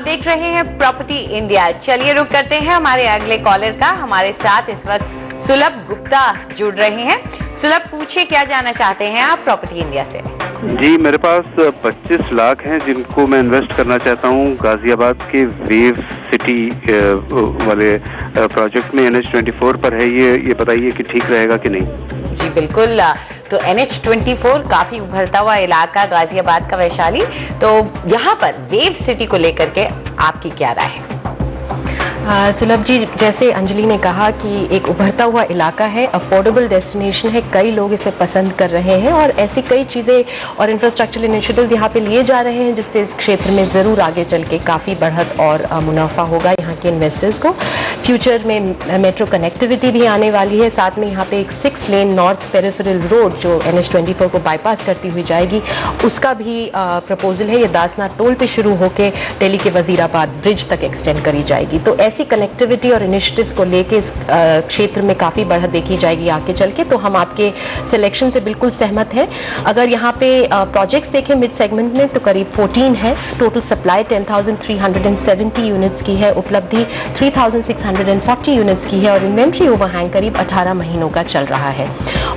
देख रहे हैं प्रॉपर्टी इंडिया। चलिए रुक करते हैं हमारे अगले कॉलर का। हमारे साथ इस वक्त सुलभ गुप्ता जुड़ रहे हैं। सुलभ, पूछिए क्या जानना चाहते हैं आप प्रॉपर्टी इंडिया से? जी, मेरे पास 25 लाख हैं जिनको मैं इन्वेस्ट करना चाहता हूँ गाजियाबाद के वेव सिटी वाले प्रोजेक्ट में। NH24 पर है ये बताइए कि ठीक रहेगा कि नहीं? जी बिल्कुल, तो NH24 काफी उभरता हुआ इलाका गाजियाबाद का वैशाली, तो यहाँ पर वेव सिटी को लेकर के आपकी क्या राय है? सुलभ जी, जैसे अंजलि ने कहा कि एक उभरता हुआ इलाका है, अफोर्डेबल डेस्टिनेशन है, कई लोग इसे पसंद कर रहे हैं और ऐसी कई चीज़ें और इंफ्रास्ट्रक्चरल इनिशिएटिव्स यहाँ पे लिए जा रहे हैं जिससे इस क्षेत्र में ज़रूर आगे चल के काफ़ी बढ़त और मुनाफा होगा यहाँ के इन्वेस्टर्स को। फ्यूचर में मेट्रो कनेक्टिविटी भी आने वाली है, साथ में यहाँ पे एक 6 लेन नॉर्थ पेरिफेरल रोड जो NH24 को बाईपास करती हुई जाएगी, उसका भी प्रपोजल है। ये दासना टोल पे शुरू होकर दिल्ली के वजीराबाद ब्रिज तक एक्सटेंड करी जाएगी। तो ऐसी कनेक्टिविटी और इनिशिएटिव्स को लेके इस क्षेत्र में काफ़ी बढ़त देखी जाएगी आगे चल के। तो हम आपके सिलेक्शन से बिल्कुल सहमत हैं। अगर यहाँ पे प्रोजेक्ट्स देखें मिड सेगमेंट में तो करीब 14 है। टोटल सप्लाई 10,370 यूनिट्स की है, उपलब्धि 3,640 यूनिट्स की है और इन्वेंट्री ओवरहैंग करीब 18 महीनों का चल रहा है।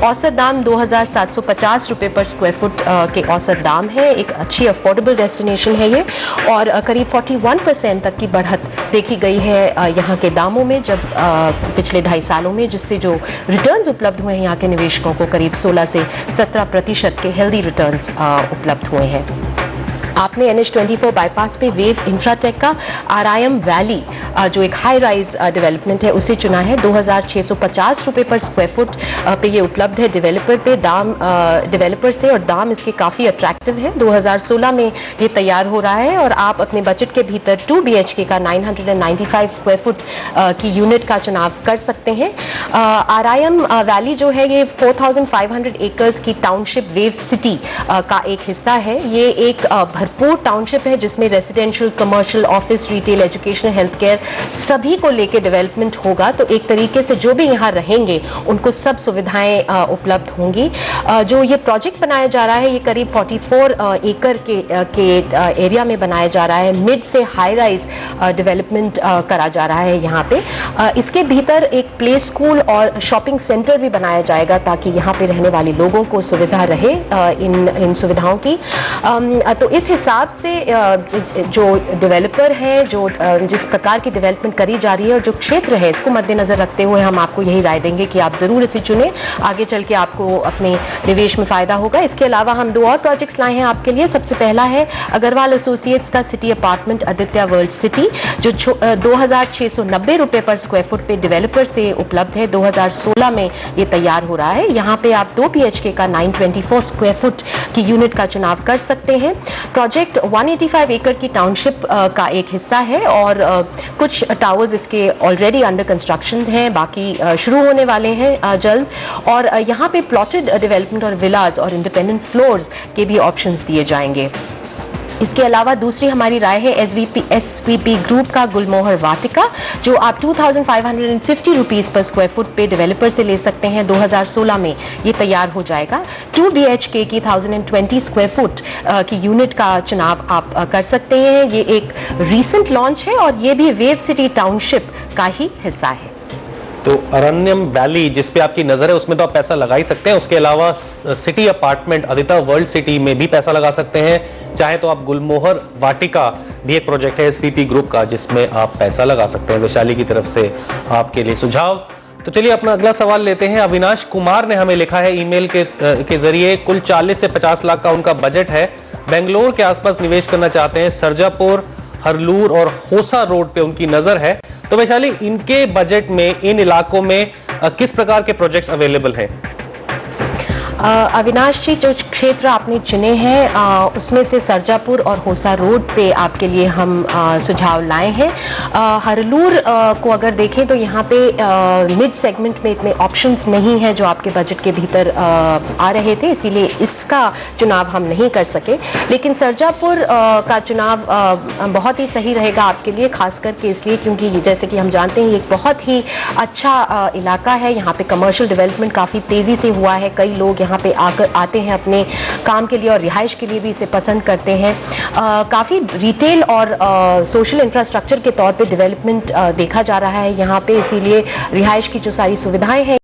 औसत दाम 2,750 रुपये पर स्क्वायर फुट के औसत दाम है। एक अच्छी अफोर्डेबल डेस्टिनेशन है ये और करीब 41% तक की बढ़त देखी गई है यहाँ के दामों में जब पिछले 2.5 सालों में, जिससे जो रिटर्न्स उपलब्ध हुए हैं यहाँ के निवेशकों को करीब 16 से 17% के हेल्दी रिटर्न्स उपलब्ध हुए हैं। आपने NH24 बाईपास पे वेव इंफ्राटेक का आरायम वैली जो एक हाई राइज डेवलपमेंट है उसे चुना है। 2,650 रुपये पर स्क्वायर फुट पे ये उपलब्ध है डेवलपर पे। दाम डेवलपर से और दाम इसके काफ़ी अट्रैक्टिव है। 2016 में ये तैयार हो रहा है और आप अपने बजट के भीतर 2 BHK का 995 स्क्वायर फुट की यूनिट का चुनाव कर सकते हैं। आरायम वैली जो है ये 4,500 एकर्स की टाउनशिप वेव सिटी का एक हिस्सा है। ये एक भरपूर टाउनशिप है जिसमें residential, commercial, office, retail, educational, health care सभी को लेके डेवलपमेंट होगा। तो एक तरीके से जो भी यहाँ रहेंगे उनको सब सुविधाएं उपलब्ध होंगी। जो ये प्रोजेक्ट बनाया जा रहा है ये करीब 44 एकड़ के एरिया में बनाया जा रहा है। मिड से हाई राइज डेवलपमेंट करा जा रहा है यहाँ पे। इसके भीतर एक प्ले स्कूल और शॉपिंग सेंटर भी बनाया जाएगा ताकि यहाँ पे रहने वाले लोगों को सुविधा रहे इन सुविधाओं की। तो इस हिसाब से जो डेवलपर हैं, जो जिस प्रकार की डेवलपमेंट करी जा रही है और जो क्षेत्र है इसको मद्देनजर रखते हुए हम आपको यही राय देंगे कि आप ज़रूर इसे चुनें। आगे चल के आपको अपने निवेश में फ़ायदा होगा। इसके अलावा हम 2 और प्रोजेक्ट्स लाए हैं आपके लिए। सबसे पहला है अग्रवाल एसोसिएट्स का city apartment Aditya world city जो 2,690 रुपये पर स्क्वायर फुट पे डेवलपर से उपलब्ध है। 2016 में ये तैयार हो रहा है। यहाँ पे आप 2 BHK का 924 स्क्वायर फुट की यूनिट का चुनाव कर सकते हैं। प्रोजेक्ट 185 एकड़ की टाउनशिप का एक हिस्सा है और कुछ टावर्स इसके ऑलरेडी अंडर कंस्ट्रक्शन हैं, बाकी शुरू होने वाले हैं जल्द। और यहाँ पे प्लॉटेड डेवलपमेंट और विलास और इंडिपेंडेंट फ्लोर्स के भी ऑप्शंस दिए जाएंगे। इसके अलावा दूसरी हमारी राय है SVP ग्रुप का गुलमोहर वाटिका जो आप 2,550 रुपीज़ पर स्क्वायर फुट पे डेवलपर से ले सकते हैं। 2016 में ये तैयार हो जाएगा। 2 BHK की 1,020 स्क्वायर फुट की यूनिट का चुनाव आप कर सकते हैं। ये एक रीसेंट लॉन्च है और ये भी वेव सिटी टाउनशिप का ही हिस्सा है। तो अरण्यम वैली जिस पे आपकी नज़र है उसमें तो आप पैसा लगा ही सकते हैं। उसके अलावा city apartment Aditya world city में भी पैसा लगा सकते हैं। चाहे तो आप गुलमोहर वाटिका भी एक प्रोजेक्ट है SVP ग्रुप का जिसमें आप पैसा लगा सकते हैं। वैशाली की तरफ से आपके लिए सुझाव। तो चलिए अपना अगला सवाल लेते हैं। अविनाश कुमार ने हमें लिखा है ईमेल के जरिए। कुल 40 से 50 लाख का उनका बजट है। बेंगलोर के आसपास निवेश करना चाहते हैं। सरजापुर, हरलूर और होसा रोड पे उनकी नजर है। तो वैशाली, इनके बजट में इन इलाकों में किस प्रकार के प्रोजेक्ट्स अवेलेबल हैं? अविनाश जी, जो क्षेत्र आपने चुने हैं उसमें से सरजापुर और होसा रोड पे आपके लिए हम सुझाव लाए हैं। हरलूर को अगर देखें तो यहाँ पे मिड सेगमेंट में इतने ऑप्शंस नहीं हैं जो आपके बजट के भीतर आ रहे थे, इसीलिए इसका चुनाव हम नहीं कर सके। लेकिन सरजापुर का चुनाव बहुत ही सही रहेगा आपके लिए, खास करके इसलिए क्योंकि जैसे कि हम जानते हैं ये एक बहुत ही अच्छा इलाका है। यहाँ पे कमर्शियल डेवलपमेंट काफ़ी तेज़ी से हुआ है। कई लोग यहाँ पे आते हैं अपने काम के लिए और रिहाइश के लिए भी इसे पसंद करते हैं। काफ़ी रिटेल और सोशल इंफ्रास्ट्रक्चर के तौर पे डेवलपमेंट देखा जा रहा है यहाँ पे, इसीलिए रिहाइश की जो सारी सुविधाएं हैं